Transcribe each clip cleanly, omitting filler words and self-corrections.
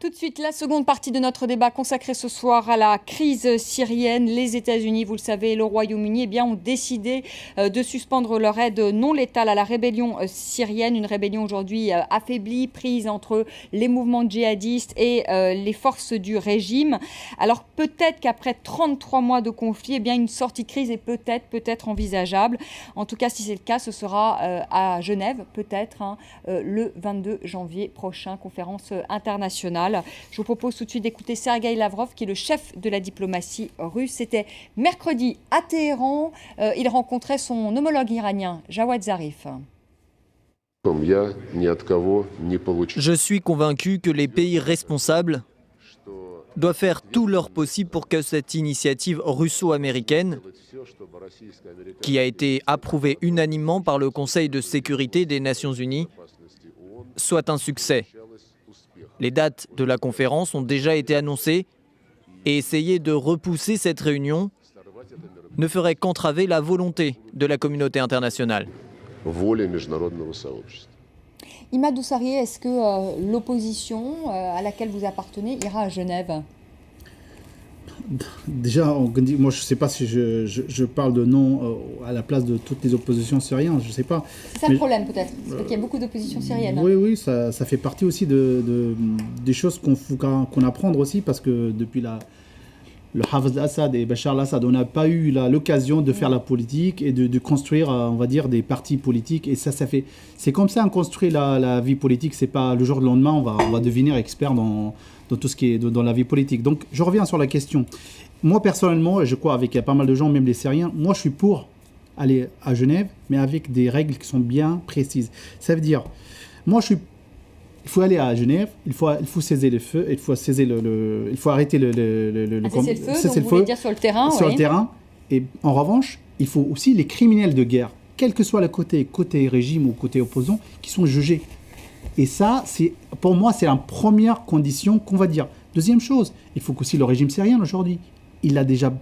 Tout de suite, la seconde partie de notre débat consacrée ce soir à la crise syrienne. Les États-Unis, vous le savez, et le Royaume-Uni ont décidé de suspendre leur aide non létale à la rébellion syrienne. Une rébellion aujourd'hui affaiblie, prise entre les mouvements djihadistes et les forces du régime. Alors peut-être qu'après 33 mois de conflit, une sortie de crise est peut-être envisageable. En tout cas, si c'est le cas, ce sera à Genève, peut-être, le 22 janvier prochain, conférence internationale. Je vous propose tout de suite d'écouter Sergueï Lavrov, qui est le chef de la diplomatie russe. C'était mercredi à Téhéran. Il rencontrait son homologue iranien, Jawad Zarif. Je suis convaincu que les pays responsables doivent faire tout leur possible pour que cette initiative russo-américaine, qui a été approuvée unanimement par le Conseil de sécurité des Nations Unies, soit un succès. Les dates de la conférence ont déjà été annoncées et essayer de repousser cette réunion ne ferait qu'entraver la volonté de la communauté internationale. Imad Oussarié, est-ce que l'opposition à laquelle vous appartenez ira à Genève ? Déjà, moi je ne sais pas si je parle de non à la place de toutes les oppositions syriennes, je ne sais pas. C'est ça le problème peut-être, parce qu'il y a beaucoup d'oppositions syriennes. Oui, ça fait partie aussi des choses qu'on apprend aussi, parce que depuis le Hafez al-Assad et Bachar al-Assad, on n'a pas eu l'occasion de faire la politique et de construire, on va dire, des partis politiques. Et ça fait... C'est comme ça qu'on construit la vie politique. C'est pas le jour de lendemain, on va devenir expert dans tout ce qui est dans la vie politique. Donc, je reviens sur la question. Moi, personnellement, et je crois avec pas mal de gens, même les Syriens, moi, je suis pour aller à Genève, mais avec des règles qui sont bien précises. Ça veut dire, moi, il faut aller à Genève, il faut cesser le feu, il faut arrêter cesser le feu, vous voulez dire sur le terrain. Sur le terrain. Et en revanche, il faut aussi les criminels de guerre, quel que soit le côté régime ou côté opposant, qui sont jugés. Et ça, pour moi, c'est la première condition qu'on va dire. Deuxième chose, il faut qu'aussi le régime syrien, aujourd'hui, il a déjà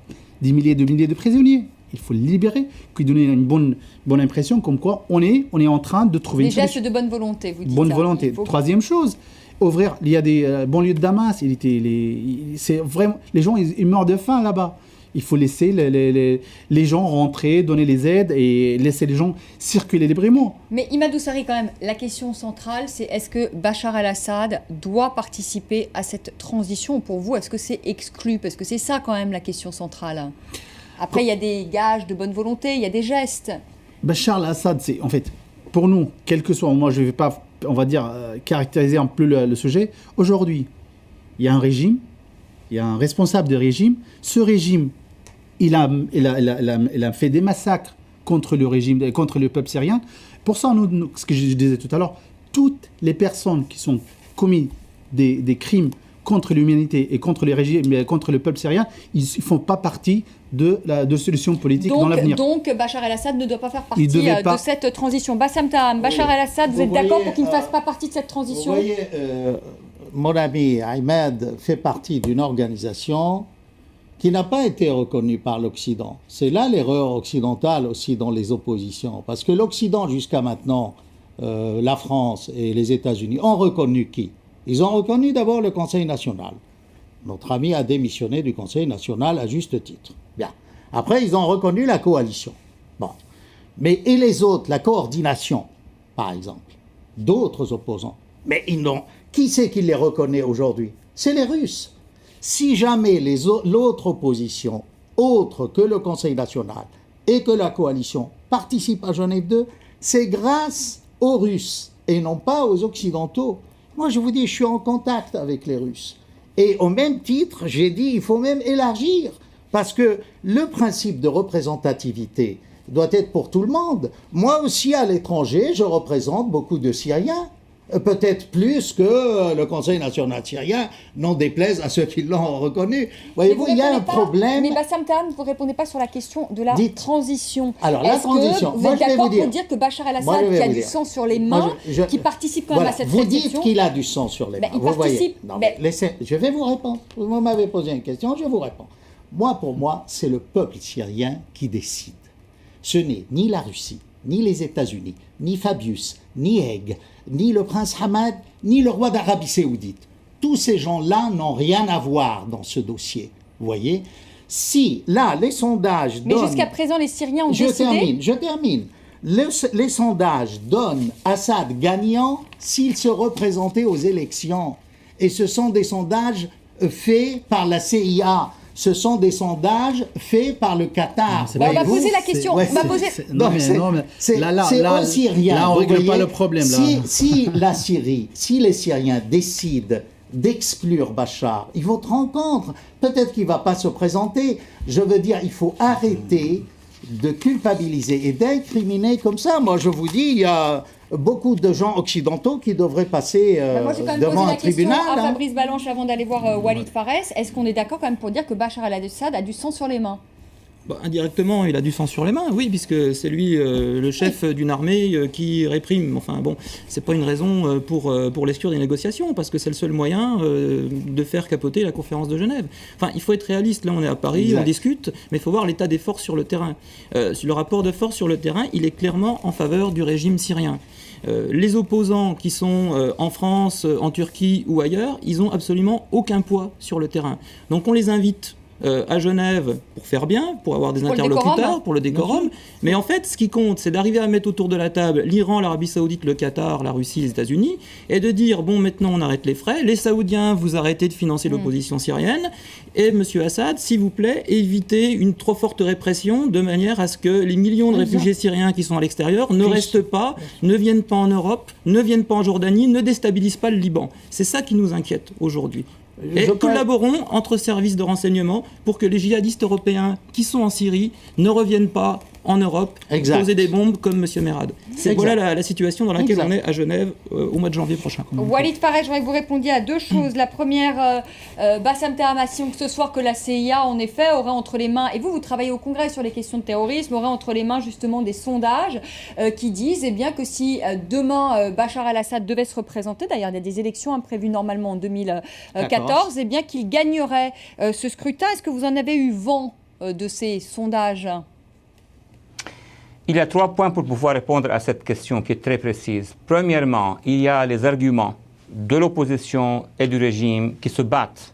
des milliers de prisonniers. Il faut le libérer, lui donner une bonne impression, comme quoi on est en train de trouver des gestes de bonne volonté, vous dites. Bonne volonté. Troisième chose, ouvrir. Il y a des banlieues de Damas. C'est vraiment, les gens, ils meurent de faim là-bas. Il faut laisser les gens rentrer, donner les aides et laisser les gens circuler librement. Mais Imad Oussari, quand même, la question centrale, c'est est-ce que Bachar el-Assad doit participer à cette transition ? Pour vous, est-ce que c'est exclu ? Parce que c'est ça quand même la question centrale. Après, il y a des gages de bonne volonté, il y a des gestes. Bachar el-Assad, c'est en fait, pour nous, quel que soit, moi je ne vais pas, on va dire, caractériser un peu le sujet. Aujourd'hui, il y a un régime, il y a un responsable de régime. Ce régime, il a fait des massacres contre le régime, contre le peuple syrien. Pour ça, nous, ce que je disais tout à l'heure, toutes les personnes qui sont commis des crimes contre l'humanité et contre les régimes, contre le peuple syrien, ils ne font pas partie de solutions politiques dans l'avenir. Donc Bachar el-Assad ne doit pas faire partie de cette transition. Bassam Taham, Bachar el-Assad, vous êtes d'accord pour qu'il ne fasse pas partie de cette transition ? Vous voyez, mon ami Ahmed fait partie d'une organisation qui n'a pas été reconnue par l'Occident. C'est là l'erreur occidentale aussi dans les oppositions. Parce que l'Occident, jusqu'à maintenant, la France et les États-Unis, ont reconnu qui ? Ils ont reconnu d'abord le Conseil national. Notre ami a démissionné du Conseil national à juste titre. Bien. Après, ils ont reconnu la coalition. Bon. Mais et les autres, la coordination, par exemple, d'autres opposants. Mais qui c'est qui les reconnaît aujourd'hui ? C'est les Russes. Si jamais l'autre opposition, autre que le Conseil national et que la coalition, participe à Genève 2, c'est grâce aux Russes et non pas aux Occidentaux. Moi, je vous dis, je suis en contact avec les Russes. Et au même titre, j'ai dit, il faut même élargir. Parce que le principe de représentativité doit être pour tout le monde. Moi aussi, à l'étranger, je représente beaucoup de Syriens. Peut-être plus que le Conseil national syrien, n'en déplaise à ceux qui l'ont reconnu. Voyez-vous, il y a un problème. Mais Bassam Taham, vous ne répondez pas sur la question de la transition. Alors, la transition, vous êtes d'accord pour dire que Bachar el-Assad, qui a du sang sur les mains, qui participe quand même à cette transition... Vous dites qu'il a du sang sur les mains. Il participe. Je vais vous répondre. Vous m'avez posé une question, je vous réponds. Pour moi, c'est le peuple syrien qui décide. Ce n'est ni la Russie, ni les États-Unis, ni Fabius, ni Haig, ni le prince Hamad, ni le roi d'Arabie Saoudite. tous ces gens-là n'ont rien à voir dans ce dossier. Vous voyez? Si, là, les sondages donnent... Mais jusqu'à présent, les Syriens ont décidé... Je termine. Les sondages donnent Assad gagnant s'il se représentait aux élections. Et ce sont des sondages faits par la CIA. Ce sont des sondages faits par le Qatar. On va poser la question. C'est aussi rien. Là, on ne règle pas le problème. Si les Syriens décident d'exclure Bachar, ils vont te rendre compte. Peut-être qu'il ne va pas se présenter. Je veux dire, il faut arrêter de culpabiliser et d'incriminer comme ça. Moi, je vous dis, il y a beaucoup de gens occidentaux qui devraient passer devant un tribunal. À Fabrice Balanche, avant d'aller voir Walid Fares, est-ce qu'on est d'accord quand même pour dire que Bachar el-Assad a du sang sur les mains? Indirectement, il a du sang sur les mains, oui, puisque c'est lui le chef d'une armée qui réprime. Enfin bon, c'est pas une raison pour l'exclure des négociations, parce que c'est le seul moyen de faire capoter la conférence de Genève. Enfin, il faut être réaliste. Là, on est à Paris, exact. On discute, mais il faut voir l'état des forces sur le terrain. Le rapport de force sur le terrain, il est clairement en faveur du régime syrien. Les opposants qui sont en France, en Turquie ou ailleurs, ils n'ont absolument aucun poids sur le terrain. Donc on les invite à Genève pour faire bien, pour avoir des interlocuteurs, pour le décorum. Mais en fait, ce qui compte, c'est d'arriver à mettre autour de la table l'Iran, l'Arabie Saoudite, le Qatar, la Russie, les États-Unis, et de dire, bon, maintenant on arrête les frais, les Saoudiens, vous arrêtez de financer l'opposition syrienne, et Monsieur Assad, s'il vous plaît, évitez une trop forte répression, de manière à ce que les millions de réfugiés syriens qui sont à l'extérieur ne restent pas, ne viennent pas en Europe, ne viennent pas en Jordanie, ne déstabilisent pas le Liban. C'est ça qui nous inquiète aujourd'hui. Et collaborons entre services de renseignement pour que les djihadistes européens qui sont en Syrie ne reviennent pas en Europe poser des bombes comme M. Merad. Voilà la situation dans laquelle on est à Genève au mois de janvier prochain. Walid Fares, je voudrais que vous répondiez à deux choses. La première, Bassam Terramassi, ce soir que la CIA, en effet, aurait entre les mains, et vous travaillez au Congrès sur les questions de terrorisme, aurait entre les mains justement des sondages qui disent bien que si demain Bachar el-Assad devait se représenter, d'ailleurs il y a des élections prévues normalement en 2014, et bien qu'il gagnerait ce scrutin. Est-ce que vous en avez eu vent de ces sondages ? Il y a 3 points pour pouvoir répondre à cette question qui est très précise. Premièrement, il y a les arguments de l'opposition et du régime qui se battent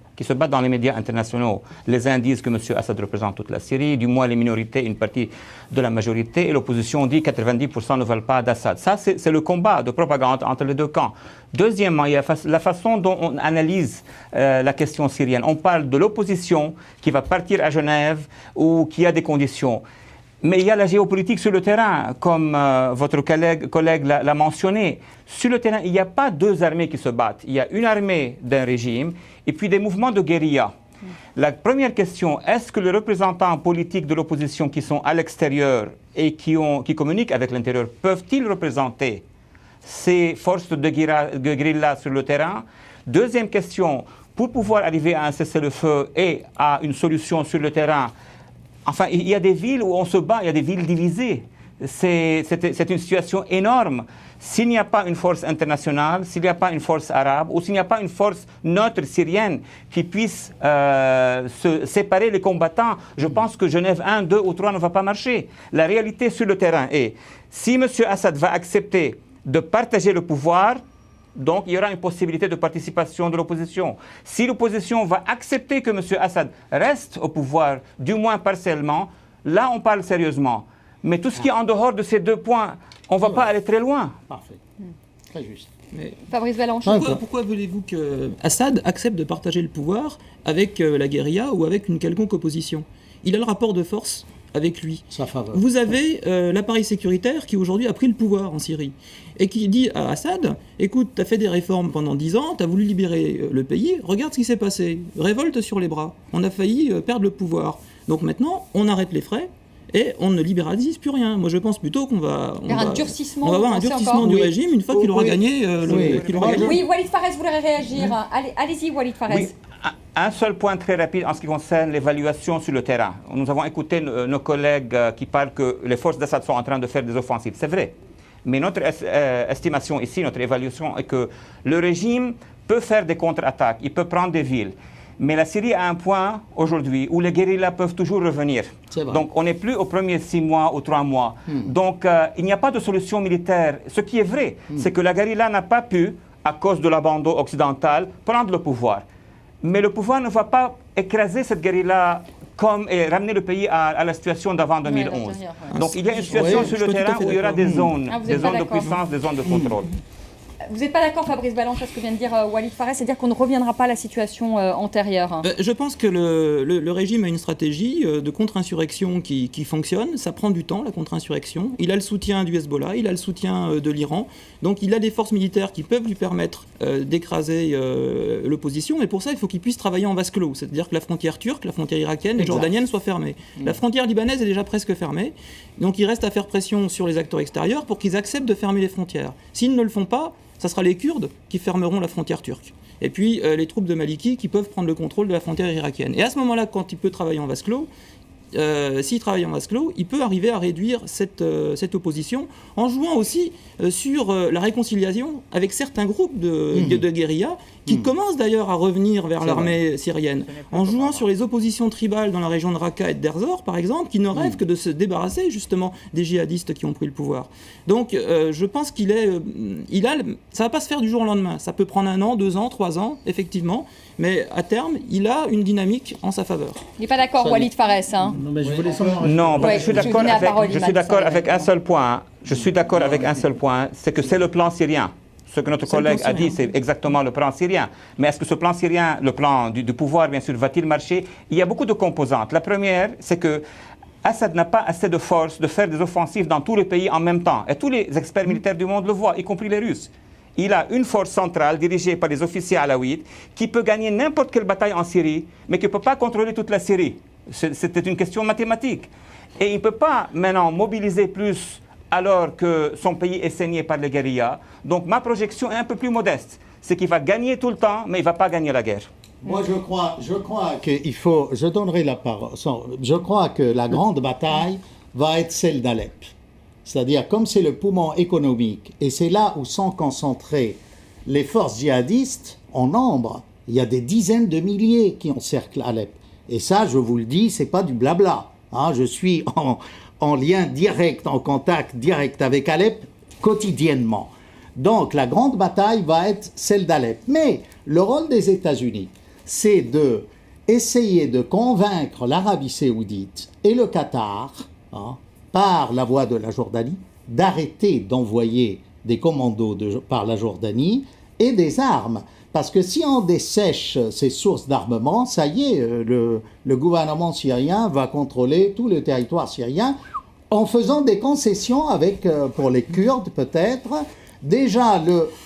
dans les médias internationaux. Les uns disent que M. Assad représente toute la Syrie, du moins les minorités, une partie de la majorité, et l'opposition dit que 90% ne veulent pas d'Assad. Ça, c'est le combat de propagande entre les deux camps. Deuxièmement, il y a la façon dont on analyse la question syrienne. On parle de l'opposition qui va partir à Genève ou qui a des conditions. Mais il y a la géopolitique sur le terrain, comme votre collègue l'a mentionné. Sur le terrain, il n'y a pas 2 armées qui se battent. Il y a une armée d'un régime et puis des mouvements de guérilla. La première question, est-ce que les représentants politiques de l'opposition qui sont à l'extérieur et qui communiquent avec l'intérieur, peuvent-ils représenter ces forces de guérilla sur le terrain? Deuxième question, pour pouvoir arriver à un cessez-le-feu et à une solution sur le terrain, enfin, il y a des villes où on se bat, il y a des villes divisées. C'est une situation énorme. S'il n'y a pas une force internationale, s'il n'y a pas une force arabe, ou s'il n'y a pas une force neutre syrienne qui puisse séparer les combattants, je pense que Genève 1, 2 ou 3 ne va pas marcher. La réalité sur le terrain est, si M. Assad va accepter de partager le pouvoir, donc il y aura une possibilité de participation de l'opposition. Si l'opposition va accepter que M. Assad reste au pouvoir, du moins partiellement, là on parle sérieusement. Mais tout ce qui est en dehors de ces 2 points, on ne va pas aller très loin. Parfait. Très juste. Mais Fabrice Balanche. Pourquoi voulez-vous que Assad accepte de partager le pouvoir avec la guérilla ou avec une quelconque opposition? Il a le rapport de force avec lui. Vous avez l'appareil sécuritaire qui aujourd'hui a pris le pouvoir en Syrie et qui dit à Assad, écoute, tu as fait des réformes pendant 10 ans, tu as voulu libérer le pays, regarde ce qui s'est passé, révolte sur les bras, on a failli perdre le pouvoir. Donc maintenant, on arrête les frais et on ne libéralise plus rien. Moi, je pense plutôt qu'on va avoir un durcissement du régime une fois qu'il aura gagné. Oui, Walid Fares voudrait réagir. Allez-y, Walid Fares. Oui. Un seul point très rapide en ce qui concerne l'évaluation sur le terrain. Nous avons écouté nos collègues qui parlent que les forces d'Assad sont en train de faire des offensives. C'est vrai. Mais notre estimation ici, notre évaluation est que le régime peut faire des contre-attaques, il peut prendre des villes. Mais la Syrie a un point aujourd'hui où les guérillas peuvent toujours revenir. Donc on n'est plus aux premiers 6 mois ou 3 mois. Donc il n'y a pas de solution militaire. Ce qui est vrai, c'est que la guérilla n'a pas pu à cause de l'abandon occidental, prendre le pouvoir. Mais le pouvoir ne va pas écraser cette guérilla et ramener le pays à la situation d'avant 2011. Donc il y a une situation sur le terrain où il y aura des zones, de puissance, des zones de contrôle. Vous n'êtes pas d'accord, Fabrice Balanche, à ce que vient de dire Walid Farès, c'est-à-dire qu'on ne reviendra pas à la situation antérieure? Je pense que le régime a une stratégie de contre-insurrection qui fonctionne. Ça prend du temps, la contre-insurrection. Il a le soutien du Hezbollah, il a le soutien de l'Iran. Donc il a des forces militaires qui peuvent lui permettre d'écraser l'opposition. Et pour ça, il faut qu'il puisse travailler en vase clos. C'est-à-dire que la frontière turque, la frontière irakienne et jordanienne soient fermées. La frontière libanaise est déjà presque fermée. Donc il reste à faire pression sur les acteurs extérieurs pour qu'ils acceptent de fermer les frontières. S'ils ne le font pas, ça sera les Kurdes qui fermeront la frontière turque. Et puis les troupes de Maliki qui peuvent prendre le contrôle de la frontière irakienne. Et à ce moment-là, quand il peut travailler en vase clos, s'il travaille en vase clos, il peut arriver à réduire cette opposition en jouant aussi sur la réconciliation avec certains groupes de guérilla qui commencent d'ailleurs à revenir vers l'armée syrienne, en jouant sur les oppositions tribales dans la région de Raqqa et de Derzor, par exemple, qui ne rêvent que de se débarrasser justement des djihadistes qui ont pris le pouvoir. Donc je pense ça ne va pas se faire du jour au lendemain, ça peut prendre 1 an, 2 ans, 3 ans, effectivement, mais à terme, il a une dynamique en sa faveur. Il n'est pas d'accord, Walid Farès. Non, mais je voulais savoir. Non, je suis d'accord avec un seul point. Je suis d'accord avec un seul point, c'est que c'est le plan syrien. Ce que notre collègue a dit, c'est exactement le plan syrien. Mais est-ce que ce plan syrien, le plan du pouvoir, bien sûr, va-t-il marcher? Il y a beaucoup de composantes. La première, c'est que Assad n'a pas assez de force de faire des offensives dans tous les pays en même temps. Et tous les experts militaires du monde le voient, y compris les Russes. Il a une force centrale dirigée par des officiers alaouites qui peut gagner n'importe quelle bataille en Syrie, mais qui ne peut pas contrôler toute la Syrie. C'était une question mathématique. Et il ne peut pas maintenant mobiliser plus alors que son pays est saigné par les guérillas. Donc ma projection est un peu plus modeste. C'est qu'il va gagner tout le temps, mais il ne va pas gagner la guerre. Moi, je crois qu'il faut... Je donnerai la parole. Je crois que la grande bataille va être celle d'Alep. C'est-à-dire, comme c'est le poumon économique, et c'est là où sont concentrées les forces djihadistes en nombre, il y a des dizaines de milliers qui encerclent Alep. Et ça, je vous le dis, c'est pas du blabla. Hein, je suis en lien direct, en contact direct avec Alep quotidiennement. Donc, la grande bataille va être celle d'Alep. Mais le rôle des États-Unis, c'est de essayer de convaincre l'Arabie saoudite et le Qatar, par la voie de la Jordanie, d'arrêter d'envoyer des commandos par la Jordanie et des armes. Parce que si on dessèche ces sources d'armement, ça y est, le gouvernement syrien va contrôler tout le territoire syrien en faisant des concessions pour les Kurdes peut-être. Déjà,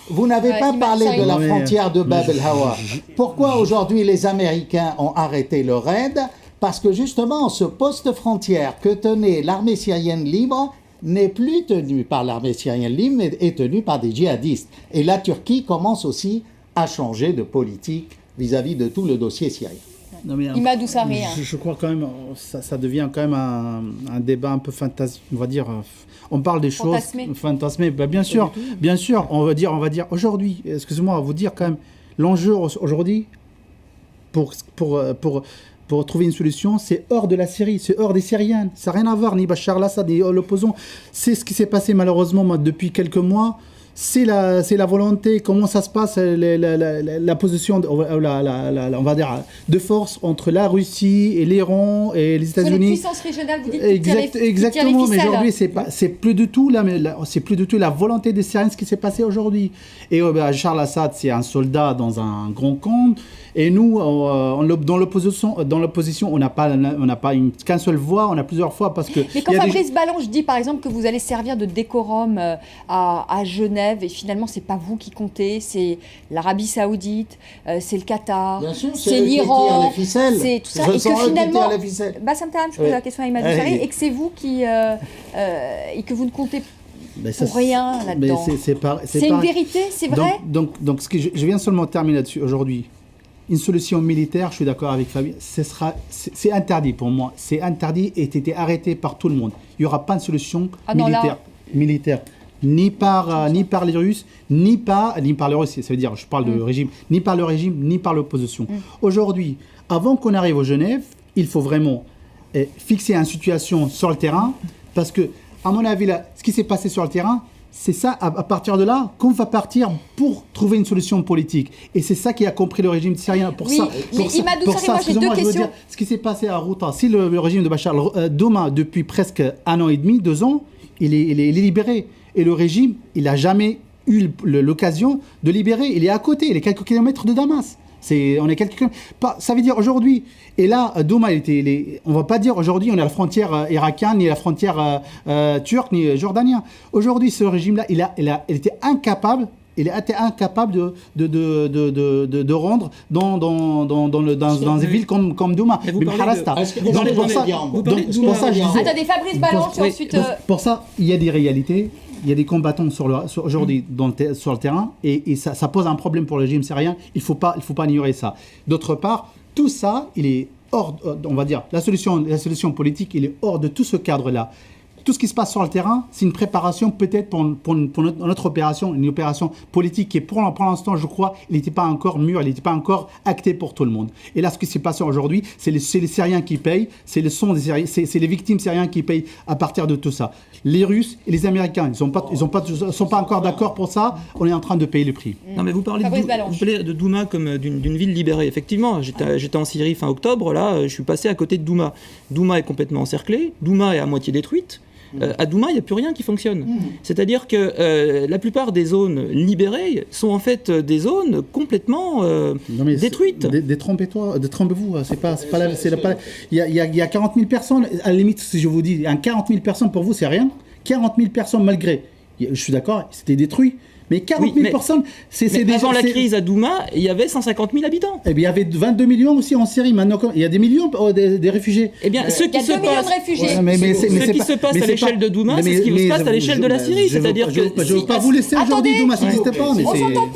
vous n'avez pas parlé de la frontière de Bab el-Hawa. Pourquoi aujourd'hui les Américains ont arrêté le raid? Parce que justement, ce poste frontière que tenait l'armée syrienne libre n'est plus tenu par l'armée syrienne libre, mais est tenu par des djihadistes. Et la Turquie commence aussi à changer de politique vis-à-vis de tout le dossier syrien. Imad Oussari. Je crois quand même, ça devient quand même un débat un peu fantasme, on va dire. On parle des choses fantasmées. Ben bien sûr, on va dire aujourd'hui. Excusez-moi, vous dire quand même l'enjeu aujourd'hui pour trouver une solution, c'est hors de la Syrie, c'est hors des Syriens. Ça n'a rien à voir, ni Bachar al-Assad, ni l'opposant. C'est ce qui s'est passé malheureusement depuis quelques mois. C'est la volonté, comment ça se passe, la position, on va dire, de force entre la Russie et l'Iran et les États-Unis. Les puissances régionales, vous dites exactement, mais aujourd'hui, c'est plus du tout la volonté des Syriens, ce qui s'est passé aujourd'hui. Et Bachar al-Assad, c'est un soldat dans un grand camp. Et nous, dans l'opposition, on n'a pas qu'une seule voix, on a plusieurs voix parce que. Mais quand Fabrice Balanche dit, par exemple, que vous allez servir de décorum à Genève, et finalement, c'est pas vous qui comptez, c'est l'Arabie Saoudite, c'est le Qatar, c'est l'Iran, c'est tout ça, et que finalement, Bassam Tahan, je pose la question à Imad Oussari, et que c'est vous qui et que vous ne comptez pour rien là-dedans. C'est une vérité, c'est vrai. Donc, je viens seulement terminer là-dessus aujourd'hui. Une solution militaire, je suis d'accord avec Fabien, c'est interdit pour moi. C'est interdit et été arrêté par tout le monde. Il n'y aura pas de solution militaire. Ni par les Russes, ni par les Russes. Ça veut dire, je parle de régime, ni par le régime, ni par l'opposition. Aujourd'hui, avant qu'on arrive au Genève, il faut vraiment fixer une situation sur le terrain, parce que, à mon avis, là, ce qui s'est passé sur le terrain, c'est ça, à partir de là, qu'on va partir pour trouver une solution politique. Et c'est ça qui a compris le régime syrien. Pour ça, j'ai deux questions. Ce qui s'est passé à Ghouta, si le régime de Bachar, Douma, depuis presque 1 an et demi, 2 ans, il est libéré. Et le régime, il n'a jamais eu l'occasion de libérer. Il est à côté, il est quelques kilomètres de Damas. On est ça veut dire aujourd'hui, et là, Douma, on ne va pas dire aujourd'hui on est à la frontière irakienne, ni à la frontière turque, ni jordanienne. Aujourd'hui, ce régime-là, il était incapable. Il a été incapable de rendre dans des villes comme Douma. Attendez, Fabrice Balanche, ensuite. Pour ça, il y a des réalités. Il y a des combattants aujourd'hui sur le terrain et ça pose un problème pour le régime syrien. Il faut pas ignorer ça. D'autre part, tout ça, il est hors, on va dire, la solution politique, il est hors de tout ce cadre-là. Tout ce qui se passe sur le terrain, c'est une préparation peut-être pour notre opération, une opération politique qui, pour l'instant, je crois, il n'était pas encore mûr, il n'était pas encore acté pour tout le monde. Et là, ce qui s'est passé aujourd'hui, c'est les Syriens qui payent, c'est les victimes syriennes qui payent à partir de tout ça. Les Russes et les Américains, ils ne sont pas encore d'accord pour ça, on est en train de payer le prix. Non, mais vous parlez de Douma comme d'une ville libérée. Effectivement, j'étais en Syrie fin octobre, là, je suis passé à côté de Douma. Douma est complètement encerclée, Douma est à moitié détruite. À Douma, il n'y a plus rien qui fonctionne. C'est-à-dire que la plupart des zones libérées sont en fait des zones complètement détruites. Détrompez-vous, il y a 40 000 personnes, à la limite, si je vous dis, 40 000 personnes pour vous, c'est rien. 40 000 personnes malgré, je suis d'accord, c'était détruit. Mais 40 000 personnes, c'est déjà... Avant la crise à Douma, il y avait 150 000 habitants. Eh bien, il y avait 22 millions aussi en Syrie. Maintenant, il y a des millions des réfugiés. Eh bien, ce qui se passe à l'échelle de Douma, c'est ce qui se passe à l'échelle de la Syrie. C'est-à-dire que... Je ne veux pas vous laisser aujourd'hui, Douma, ça n'existe pas. On ne s'entend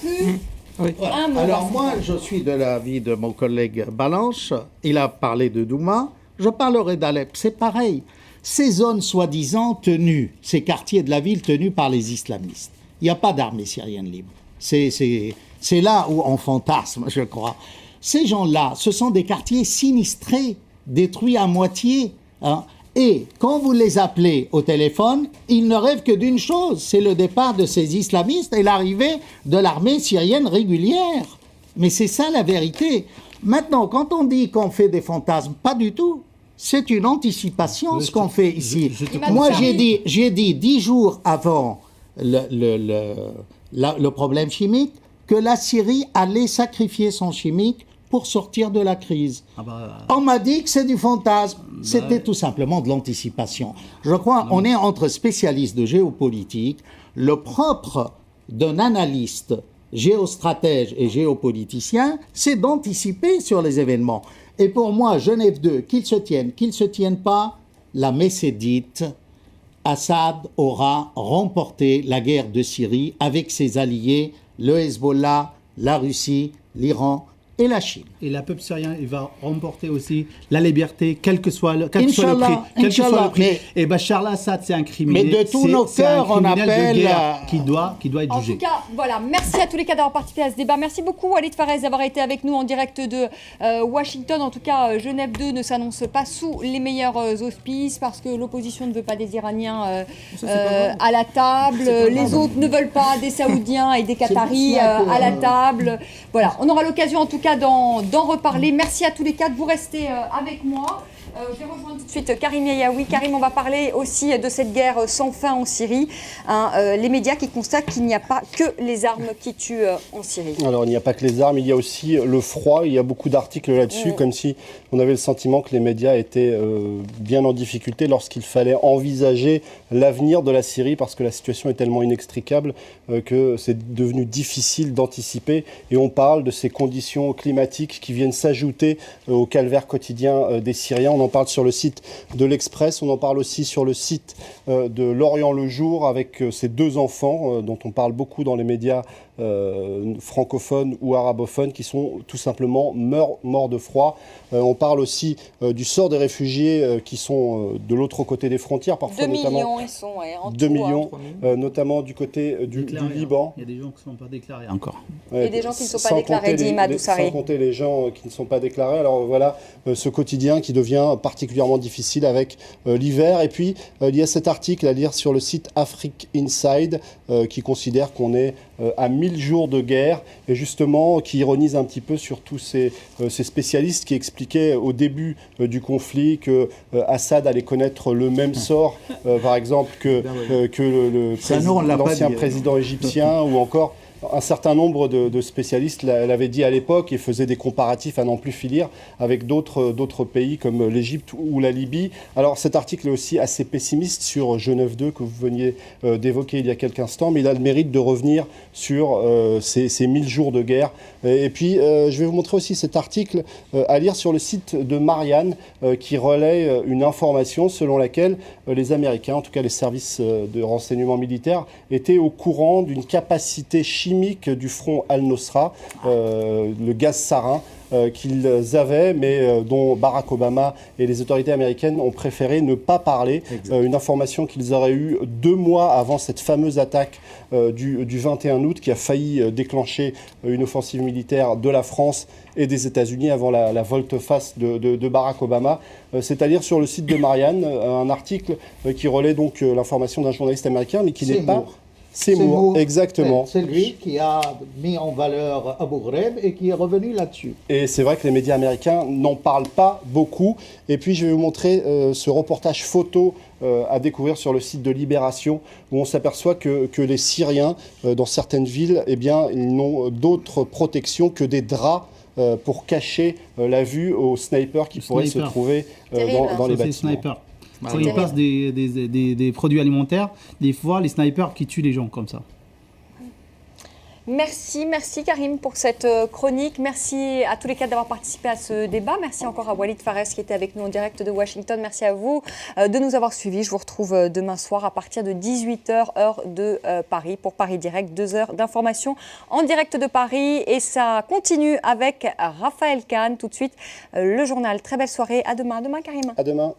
plus. Oui. Alors moi, je suis de l'avis de mon collègue Balanche. Il a parlé de Douma. Je parlerai d'Alep. C'est pareil. Ces zones soi-disant tenues, ces quartiers de la ville tenus par les islamistes, il n'y a pas d'armée syrienne libre. C'est là où on fantasme, je crois. Ces gens-là, ce sont des quartiers sinistrés, détruits à moitié. Hein. Et quand vous les appelez au téléphone, ils ne rêvent que d'une chose, c'est le départ de ces islamistes et l'arrivée de l'armée syrienne régulière. Mais c'est ça la vérité. Maintenant, quand on dit qu'on fait des fantasmes, pas du tout. C'est une anticipation, ce qu'on fait ici. Moi, j'ai dit 10 jours avant le problème chimique que la Syrie allait sacrifier son chimique pour sortir de la crise. On m'a dit que c'est du fantasme. C'était tout simplement de l'anticipation. Je crois on est entre spécialistes de géopolitique. Le propre d'un analyste, géostratège et géopoliticien, c'est d'anticiper sur les événements. Et pour moi, Genève 2, qu'ils se tiennent pas, la messe est dite. Assad aura remporté la guerre de Syrie avec ses alliés, le Hezbollah, la Russie, l'Iran et la Chine. Et le peuple syrien, il va remporter aussi la liberté, quel que soit le prix. Et Bachar al-Assad, c'est un criminel. Mais de tous nos cœurs, on appelle... qui doit être jugé. En tout cas, voilà, merci à tous les cas d'avoir participé à ce débat. Merci beaucoup, Walid Pharez, d'avoir été avec nous en direct de Washington. En tout cas, Genève 2 ne s'annonce pas sous les meilleurs auspices parce que l'opposition ne veut pas des Iraniens à la table. Les autres ne veulent pas des Saoudiens et des Qataris à la table. Voilà, on aura l'occasion en tout cas d'en reparler. Merci à tous les quatre, vous restez avec moi. Je vais rejoindre tout de suite Karim Yayaoui. Karim, on va parler aussi de cette guerre sans fin en Syrie. Les médias qui constatent qu'il n'y a pas que les armes qui tuent en Syrie. Alors, il n'y a pas que les armes, il y a aussi le froid. Il y a beaucoup d'articles là-dessus, comme si on avait le sentiment que les médias étaient bien en difficulté lorsqu'il fallait envisager l'avenir de la Syrie, parce que la situation est tellement inextricable que c'est devenu difficile d'anticiper. Et on parle de ces conditions climatiques qui viennent s'ajouter au calvaire quotidien des Syriens. On en parle sur le site de l'Express, on en parle aussi sur le site de L'Orient le Jour avec ces deux enfants dont on parle beaucoup dans les médias francophones ou arabophones qui sont tout simplement morts de froid. On parle aussi du sort des réfugiés qui sont de l'autre côté des frontières, parfois 2 notamment millions, ils sont en 2 tout, millions, notamment du côté du Liban. Il y a des gens qui ne sont pas déclarés encore. Et des gens qui ne sont pas déclarés, dit Madou Sarri. Sans compter les gens qui ne sont pas déclarés. Alors voilà, ce quotidien qui devient particulièrement difficile avec l'hiver. Et puis, il y a cet article à lire sur le site Afrique Inside qui considère qu'on est à 1000 jours de guerre et justement qui ironise un petit peu sur tous ces spécialistes qui expliquaient au début du conflit que Assad allait connaître le même sort, par exemple, que l'ancien président égyptien ou encore un certain nombre de spécialistes l'avaient dit à l'époque et faisaient des comparatifs à n'en plus finir avec d'autres pays comme l'Égypte ou la Libye. Alors cet article est aussi assez pessimiste sur Genève 2 que vous veniez d'évoquer il y a quelques instants, mais il a le mérite de revenir sur ces 1000 jours de guerre. Et puis je vais vous montrer aussi cet article à lire sur le site de Marianne qui relaie une information selon laquelle les Américains, en tout cas les services de renseignement militaire, étaient au courant d'une capacité chimique du front Al-Nosra, le gaz sarin qu'ils avaient, mais dont Barack Obama et les autorités américaines ont préféré ne pas parler. Une information qu'ils auraient eue 2 mois avant cette fameuse attaque du 21 août qui a failli déclencher une offensive militaire de la France et des États-Unis avant la volte-face de Barack Obama. C'est à lire sur le site de Marianne, un article qui relaie donc l'information d'un journaliste américain, mais qui n'est pas... Seymour, exactement. C'est lui qui a mis en valeur Abu Ghraib et qui est revenu là-dessus. Et c'est vrai que les médias américains n'en parlent pas beaucoup. Et puis je vais vous montrer ce reportage photo à découvrir sur le site de Libération, où on s'aperçoit que les Syriens, dans certaines villes, eh bien, ils n'ont d'autre protection que des draps pour cacher la vue aux snipers qui pourraient se trouver dans les bâtiments. Quand ils passent des produits alimentaires, des fois, les snipers qui tuent les gens comme ça. Merci Karim pour cette chronique. Merci à tous les quatre d'avoir participé à ce débat. Merci encore à Walid Fares qui était avec nous en direct de Washington. Merci à vous de nous avoir suivis. Je vous retrouve demain soir à partir de 18h, heure de Paris, pour Paris Direct. 2 heures d'information en direct de Paris. Et ça continue avec Raphaël Kahn. Tout de suite, le journal. Très belle soirée. À demain. À demain, Karim. À demain.